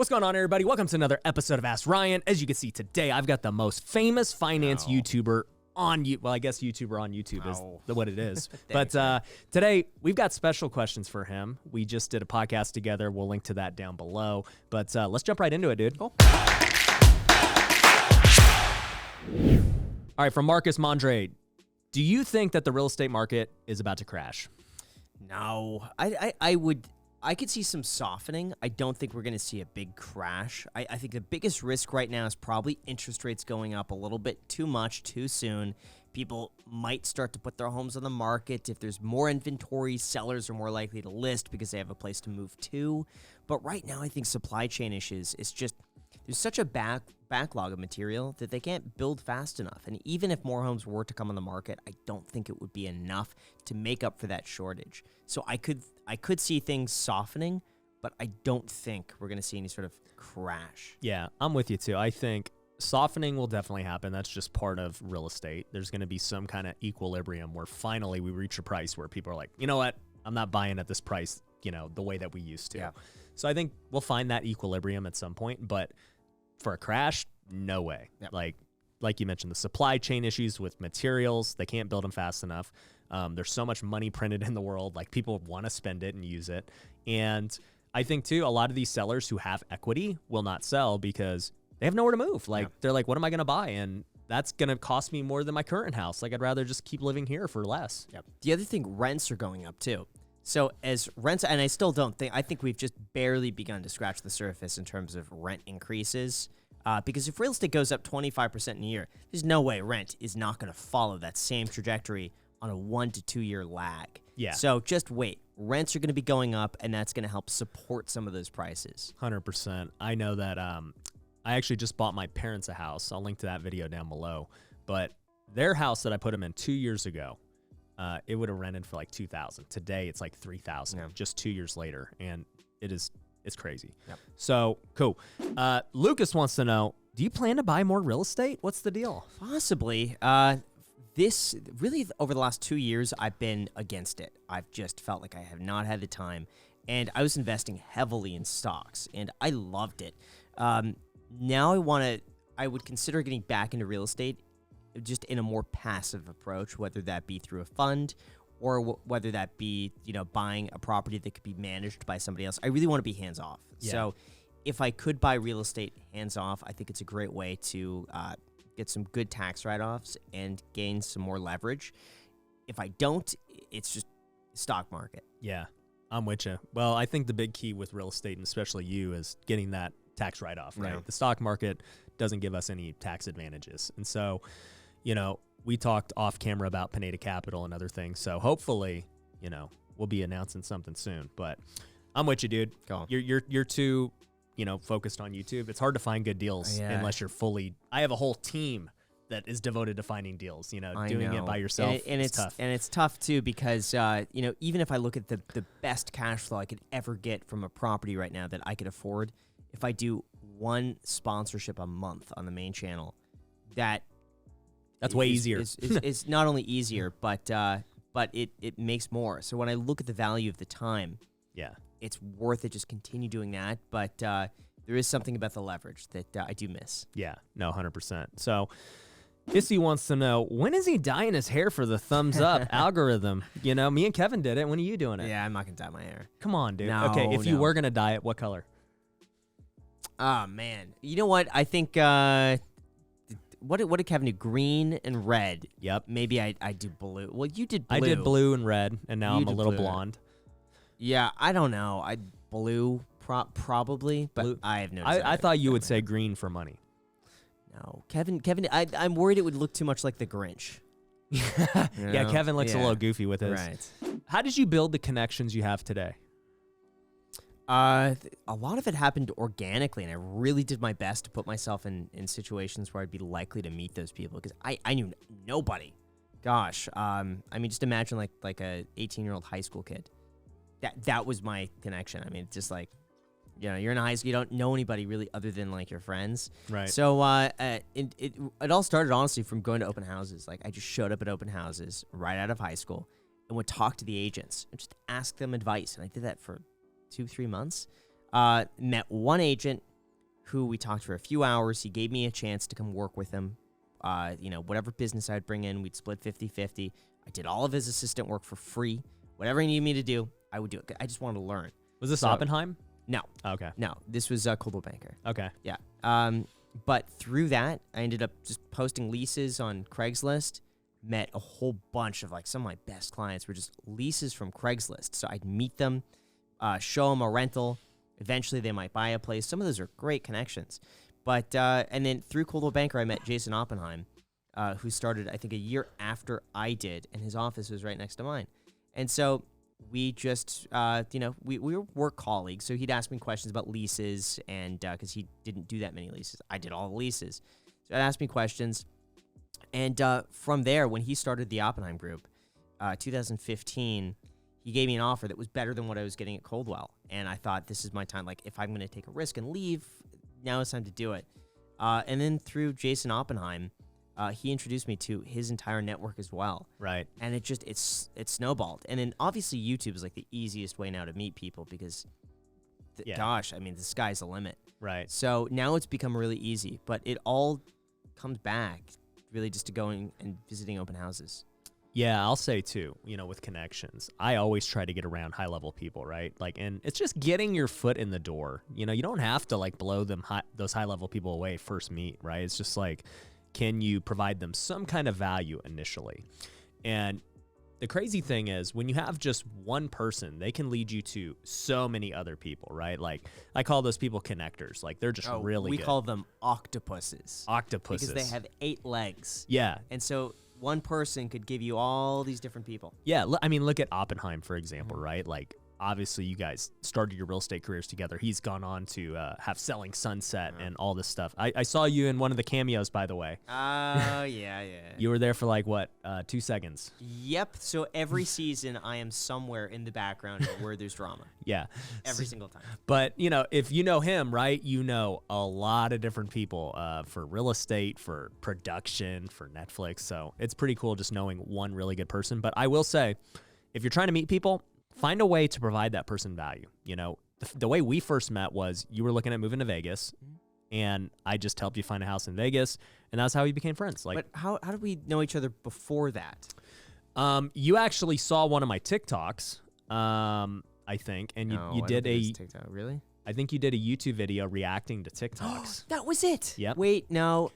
What's going on, everybody? Welcome to another episode of Ask Ryan. As you can see today, I've got the most famous finance YouTuber on you. Well, I guess YouTuber on YouTube is what it is. But today, we've got special questions for him. We just did a podcast together. We'll link to that down below. But let's jump right into it, dude. Cool. All right, from Marcus Mondre. Do you think that the real estate market is about to crash? No, I could see some softening. I don't think we're going to see a big crash. I think the biggest risk right now is probably interest rates going up a little bit too much too soon. People might start to put their homes on the market. If there's more inventory, sellers are more likely to list because they have a place to move to. But right now, I think supply chain issues, it's just, there's such a backlog of material that they can't build fast enough. And even if more homes were to come on the market, I don't think it would be enough to make up for that shortage. So I could see things softening, but I don't think we're going to see any sort of crash. Yeah, I'm with you too. I think softening will definitely happen. That's just part of real estate. There's going to be some kind of equilibrium where finally we reach a price where people are like, you know what? I'm not buying at this price, the way that we used to. Yeah. So I think we'll find that equilibrium at some point, but for a crash, no way. Yep. Like you mentioned, the supply chain issues with materials, they can't build them fast enough. There's so much money printed in the world, like people want to spend it and use it. And I think too, a lot of these sellers who have equity will not sell because they have nowhere to move. They're like, what am I going to buy? And that's going to cost me more than my current house. I'd rather just keep living here for less. Yep. The other thing, rents are going up too. So as rents, and I think we've just barely begun to scratch the surface in terms of rent increases. Because if real estate goes up 25% in a year, there's no way rent is not going to follow that same trajectory on a 1 to 2 year lag. Yeah. So just wait. Rents are going to be going up, and that's going to help support some of those prices. 100%. I know that I actually just bought my parents a house. I'll link to that video down below. But their house that I put them in 2 years ago, it would have rented for like $2,000. Today, it's like $3,000 just 2 years later. And it's crazy. Yep. So, cool. Lucas wants to know, do you plan to buy more real estate? What's the deal? Possibly. This really, over the last 2 years, I've been against it. I've just felt like I have not had the time. And I was investing heavily in stocks, and I loved it. Now I would consider getting back into real estate just in a more passive approach, whether that be through a fund or whether that be, buying a property that could be managed by somebody else. I really want to be hands-off. Yeah. So if I could buy real estate hands-off, I think it's a great way to get some good tax write-offs and gain some more leverage. If I don't, it's just stock market. Yeah, I'm with you. Well, I think the big key with real estate, and especially you, is getting that tax write-off, right? Yeah. The stock market doesn't give us any tax advantages. And so, we talked off camera about Pineda Capital and other things. So hopefully, we'll be announcing something soon. But I'm with you, dude. Go on. You're too, focused on YouTube. It's hard to find good deals unless you're fully. I have a whole team that is devoted to finding deals. Doing it by yourself, and it's tough. And it's tough too because even if I look at the best cash flow I could ever get from a property right now that I could afford, if I do one sponsorship a month on the main channel, that's way easier. It's not only easier, but it makes more. So when I look at the value of the time, it's worth it. Just continue doing that. But there is something about the leverage that I do miss. Yeah, no, 100%. So Issy wants to know, when is he dyeing his hair for the thumbs up algorithm? Me and Kevin did it. When are you doing it? Yeah, I'm not going to dye my hair. Come on, dude. No, okay, if you were going to dye it, what color? Oh, man. You know what? I think... What did Kevin do? Green and red. Yep. Maybe I do blue. Well, you did blue. I did blue and red, and now I'm a little blonde. Yeah, I don't know. Blue probably, but blue. I have no desire. I thought you would say green for money. No, Kevin. I'm worried it would look too much like the Grinch. Yeah, Kevin looks a little goofy with his. Right. How did you build the connections you have today? A lot of it happened organically, and I really did my best to put myself in situations where I'd be likely to meet those people because I knew nobody. Gosh, just imagine like a 18-year-old high school kid. That was my connection. Just like, you're in high school, you don't know anybody really other than like your friends. Right. So it all started honestly from going to open houses. Like I just showed up at open houses right out of high school and would talk to the agents and just ask them advice, and I did that for 2-3 months. Met one agent who we talked for a few hours. He gave me a chance to come work with him. Whatever business I'd bring in, we'd split 50-50. I did all of his assistant work for free. Whatever he needed me to do, I would do it. I just wanted to learn. Was this Oppenheim? No. Okay. No, this was Coldwell Banker. Okay. Yeah. But through that, I ended up just posting leases on Craigslist. Met a whole bunch of some of my best clients were just leases from Craigslist. So I'd meet them, show them a rental. Eventually, they might buy a place. Some of those are great connections. But and then through Coldwell Banker, I met Jason Oppenheim, who started I think a year after I did, and his office was right next to mine. And so we just we were work colleagues. So he'd ask me questions about leases, and because he didn't do that many leases, I did all the leases. So he'd ask me questions. And from there, when he started the Oppenheim Group, 2015, he gave me an offer that was better than what I was getting at Coldwell. And I thought, this is my time. If I'm going to take a risk and leave, now it's time to do it. And then through Jason Oppenheim, he introduced me to his entire network as well. Right. And it snowballed. And then obviously YouTube is the easiest way now to meet people because, gosh, the sky's the limit. Right. So now it's become really easy. But it all comes back really just to going and visiting open houses. Yeah, I'll say too, with connections, I always try to get around high level people, right? And it's just getting your foot in the door. You don't have to blow those high level people away first meet, right? It's just can you provide them some kind of value initially? And the crazy thing is when you have just one person, they can lead you to so many other people, right? I call those people connectors. They're just really good. We call them octopuses. Octopuses. Because they have 8 legs. Yeah. And so one person could give you all these different people. Yeah. Look at Oppenheim, for example, right? Obviously, you guys started your real estate careers together. He's gone on to have Selling Sunset and all this stuff. I saw you in one of the cameos, by the way. Oh, yeah. You were there for 2 seconds. Yep. So every season, I am somewhere in the background where there's drama. Yeah. Every single time. But, if you know him, right, you know a lot of different people for real estate, for production, for Netflix. So it's pretty cool just knowing one really good person. But I will say, if you're trying to meet people, find a way to provide that person value. The way we first met was you were looking at moving to Vegas, and I just helped you find a house in Vegas, and that's how we became friends. But how did we know each other before that? You actually saw one of my TikToks, I think, and you did a TikTok. Really? I think you did a YouTube video reacting to TikToks. That was it. Yep. Wait, no.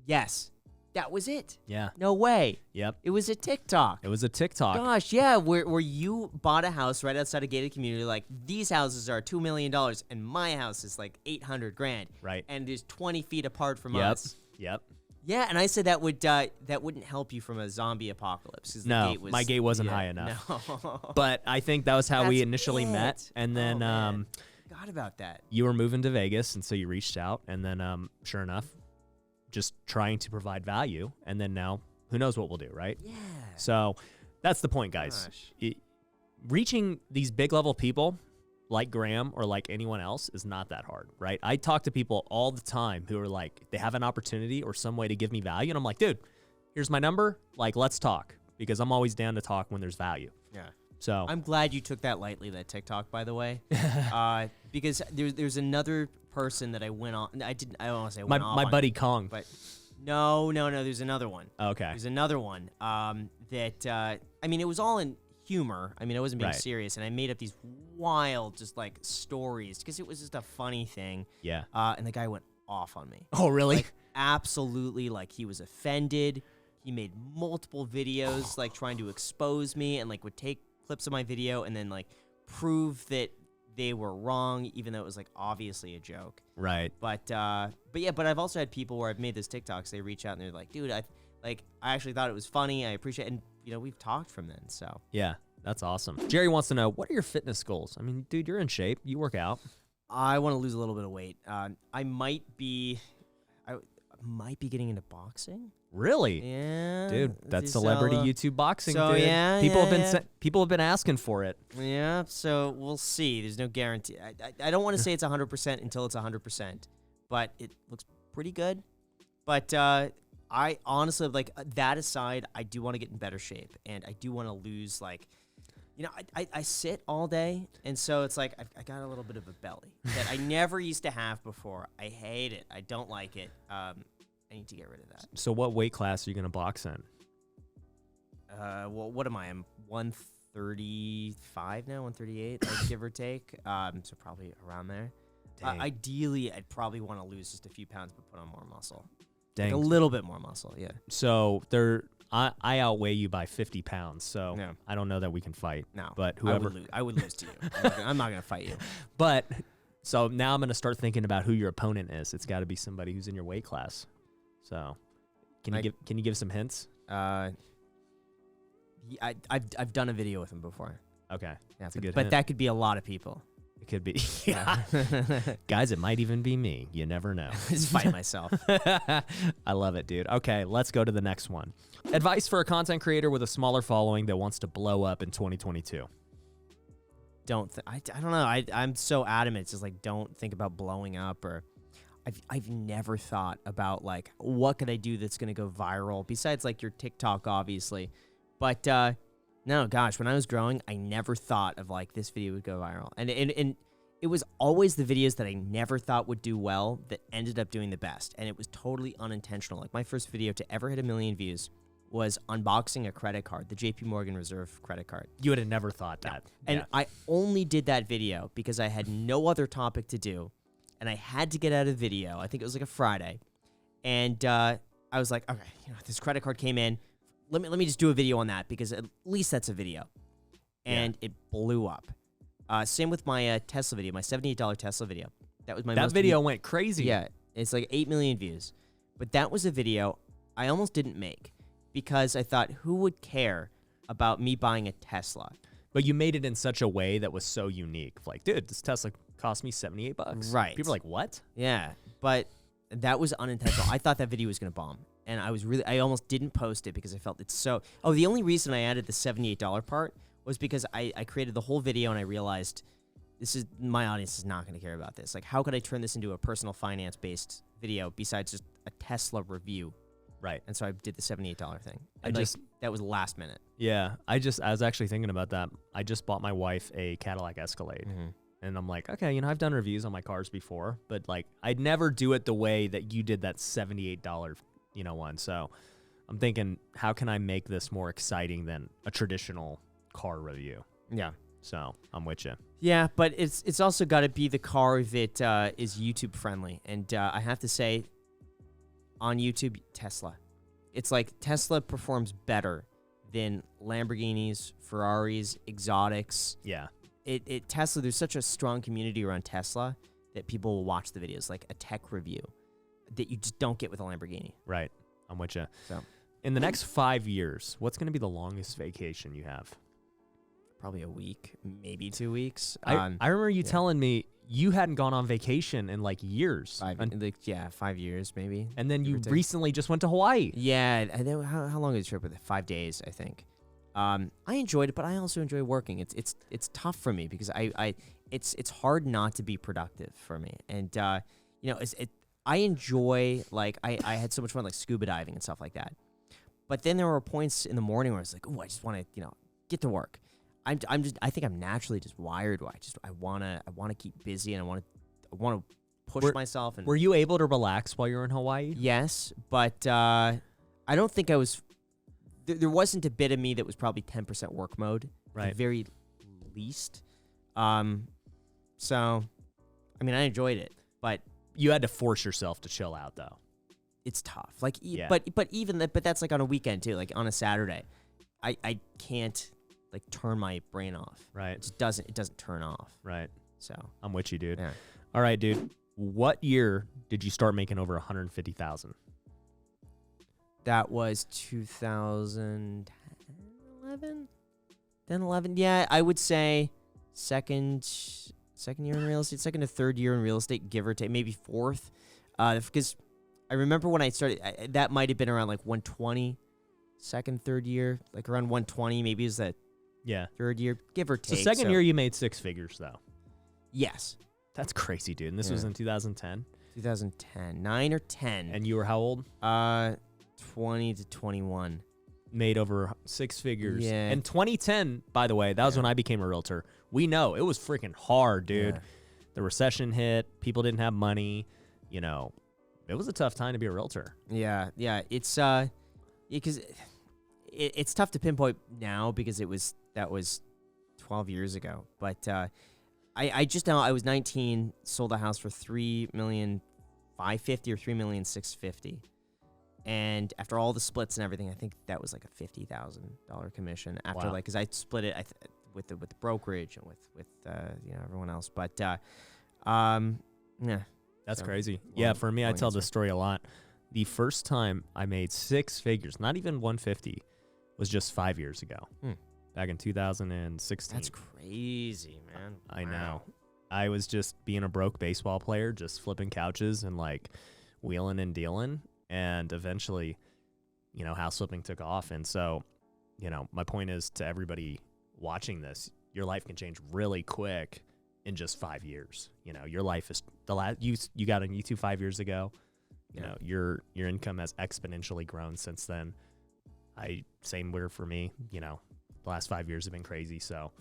Yes. That was it. Yeah. No way. Yep. It was a TikTok. It was a TikTok. Gosh, yeah, where you bought a house right outside a gated community, these houses are $2 million, and my house is $800,000. Right. And there's 20 feet apart from us. Yep. Yeah, and I said that wouldn't help you from a zombie apocalypse. 'Cause No, the gate was, my gate wasn't high enough. No. But I think that was how we That's initially it. met, and then forgot about that. you were moving to Vegas, and so you reached out, and then sure enough, just trying to provide value, and then now who knows what we'll do, right? Yeah. So that's the point, guys. Reaching these big level people like Graham or like anyone else is not that hard, right? I talk to people all the time who are they have an opportunity or some way to give me value, and I'm like, dude, here's my number, let's talk, because I'm always down to talk when there's value. Yeah. So I'm glad you took that lightly, that TikTok, by the way, because there's another person that I went on. I don't want to say went off my on, buddy Kong, but no. There's another one. Okay. There's another one that it was all in humor. I wasn't being Right. serious, and I made up these wild stories because it was just a funny thing. Yeah. And the guy went off on me. Oh, really? Absolutely, he was offended. He made multiple videos trying to expose me, and would take clips of my video and then prove that they were wrong, even though it was obviously a joke. Right. But I've also had people where I've made those TikToks, they reach out and they're like, dude, I actually thought it was funny. I appreciate it. And we've talked from then. So Yeah, that's awesome. Jerry wants to know, what are your fitness goals? Dude, you're in shape. You work out. I want to lose a little bit of weight. I might be getting into boxing. Really? Yeah, Dude, that's celebrity YouTube boxing, so, dude. yeah, People have been asking for it. Yeah, so we'll see. There's no guarantee. I don't want to say it's 100% until it's 100%, but it looks pretty good. But I honestly, that aside, I do want to get in better shape, and I do want to lose You know, I sit all day, and so it's like I got a little bit of a belly that I never used to have before. I hate it. I don't like it. I need to get rid of that. So what weight class are you going to box in? Well, what am I? I'm 135 now, 138, like, give or take. So probably around there. Ideally, I'd probably want to lose just a few pounds, but put on more muscle. Dang. Like a little bit more muscle, yeah. So I outweigh you by 50 pounds, so Yeah. I don't know that we can fight. No, But whoever. I would lose to you. I'm not gonna fight you. But so now I'm going to start thinking about who your opponent is. It's got to be somebody who's in your weight class. So can you give some hints? I've done a video with him before. Okay. Yeah, a good but hint. that could be a lot of people. It could be. Yeah. Guys, it might even be me. You never know. Just fight myself. I love it, dude. Okay, let's go to the next one. Advice for a content creator with a smaller following that wants to blow up in 2022. I don't know. I'm so adamant. It's just like, don't think about blowing up, or I've never thought about like, what could I do that's going to go viral besides like your TikTok, obviously. But no, gosh, when I was growing, I never thought of like this video would go viral. And it was always the videos that I never thought would do well that ended up doing the best. And it was totally unintentional. Like my first video to ever hit 1 million views was unboxing a credit card, the JP Morgan Reserve credit card. You would have never thought that. And Yeah. I only did that video because I had no other topic to do. And I had to get out of the video. I think it was like a Friday. And I was like, okay, this credit card came in. Let me just do a video on that because at least that's a video. And it blew up. Same with my Tesla video, my $78 Tesla video. That was my That most video went crazy. Yeah, it's like 8 million views. But that was a video I almost didn't make because I thought, who would care about me buying a Tesla? But you made it in such a way that was so unique. Like, dude, this Tesla cost me $78. Right. People are like, what? Yeah, but that was unintentional. I thought that video was going to bomb. And I almost didn't post it because I felt it's so... Oh, the only reason I added the $78 part was because I created the whole video and I realized my audience is not going to care about this. Like, how could I turn this into a personal finance-based video besides just a Tesla review? Right. And so I did the $78 thing. And that was last minute. Yeah, I was actually thinking about that. I just bought my wife a Cadillac Escalade. Mm-hmm. And I'm like, okay, I've done reviews on my cars before, but like, I'd never do it the way that you did that $78 one. So I'm thinking, how can I make this more exciting than a traditional car review? Yeah. So I'm with you. Yeah, but it's also got to be the car that is YouTube friendly. And I have to say, on YouTube, Tesla. It's like Tesla performs better than Lamborghinis, Ferraris, exotics. Yeah. Tesla, there's such a strong community around Tesla that people will watch the videos, like a tech review, that you just don't get with a Lamborghini. Right. I'm with you. So, in the next 5 years, what's going to be the longest vacation you have? probably a week, maybe 2 weeks. I remember you telling me you hadn't gone on vacation in like years. 5 years maybe. And then you recently just went to Hawaii. Yeah. How long was the trip? With it? 5 days, I think. I enjoyed it, but I also enjoy working. It's tough for me because it's hard not to be productive for me. And I enjoy, like, I had so much fun, like scuba diving and stuff like that. But then there were points in the morning where I was like, oh, I just want to, get to work. I think I'm naturally just wired. I want to keep busy, and I want to push myself. And were you able to relax while you were in Hawaii? Yes, but I don't think I was. There wasn't a bit of me that was probably 10% work mode, right? At the very least. So, I mean, I enjoyed it, but you had to force yourself to chill out, though. It's tough. Like, yeah. but that's like on a weekend too. Like on a Saturday, I can't like turn my brain off. Right. It doesn't turn off. Right. So I'm with you, dude. Yeah. All right, dude. What year did you start making over 150,000? That was 2011. 11. Yeah, I would say second year in real estate, second to third year in real estate, give or take, maybe fourth. Because I remember when I started, that might have been around like 120, second, third year, like around 120, maybe is that third year, give or take. So second year you made six figures, though. Yes. That's crazy, dude. And this was in 2010? 2010, 9 or 10. And you were how old? 20 to 21. made over 6 figures. Yeah. In 2010, by the way, that was when I became a realtor. We know it was freaking hard, dude. Yeah. The recession hit. People didn't have money. You know, it was a tough time to be a realtor. Yeah. It's because it's tough to pinpoint now because that was 12 years ago. But I just now I was 19, sold a house for $3,550,000 or $3,650,000. And after all the splits and everything, I think that was like a $50,000 commission. After because I split it with the brokerage and with everyone else. But yeah, That's crazy. Yeah, for me, I tell this story a lot. The first time I made 6 figures, not even 150, was just 5 years ago, back in 2016. That's crazy, man. I know. I was just being a broke baseball player, just flipping couches and like wheeling and dealing. And eventually, house flipping took off. And so, my point is to everybody watching this, your life can change really quick in just 5 years. Your life is you got on YouTube 5 years ago. Your income has exponentially grown since then. Same word for me. The last 5 years have been crazy. So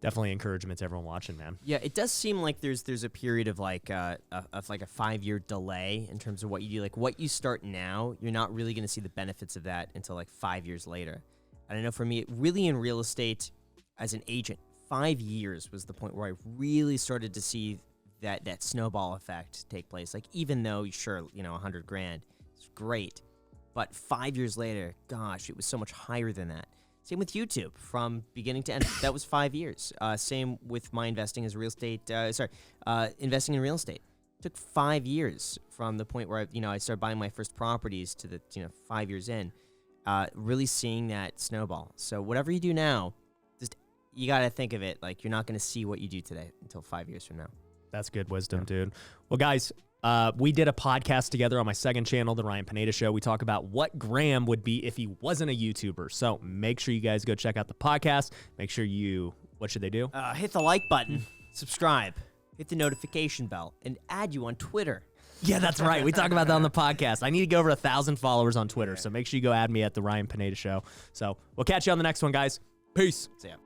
definitely encouragement to everyone watching, man. Yeah, it does seem like there's a period of like a 5-year delay in terms of what you do. Like what you start now, you're not really going to see the benefits of that until like 5 years later. And I know for me, really in real estate as an agent, 5 years was the point where I really started to see that snowball effect take place. Like even though sure, $100,000 is great, but 5 years later, gosh, it was so much higher than that. Same with YouTube from beginning to end. That was 5 years. Same with my investing as investing in real estate. It took 5 years from the point where I started buying my first properties to the 5 years in, really seeing that snowball. So whatever you do now, just you got to think of it like you're not going to see what you do today until 5 years from now. That's good wisdom, dude. Well, guys, we did a podcast together on my second channel, The Ryan Pineda Show. We talk about what Graham would be if he wasn't a YouTuber. So make sure you guys go check out the podcast. Make sure what should they do? Hit the like button, subscribe, hit the notification bell, and add you on Twitter. Yeah, that's right. We talk about that on the podcast. I need to go over 1,000 followers on Twitter. So make sure you go add me at The Ryan Pineda Show. So we'll catch you on the next one, guys. Peace. See ya.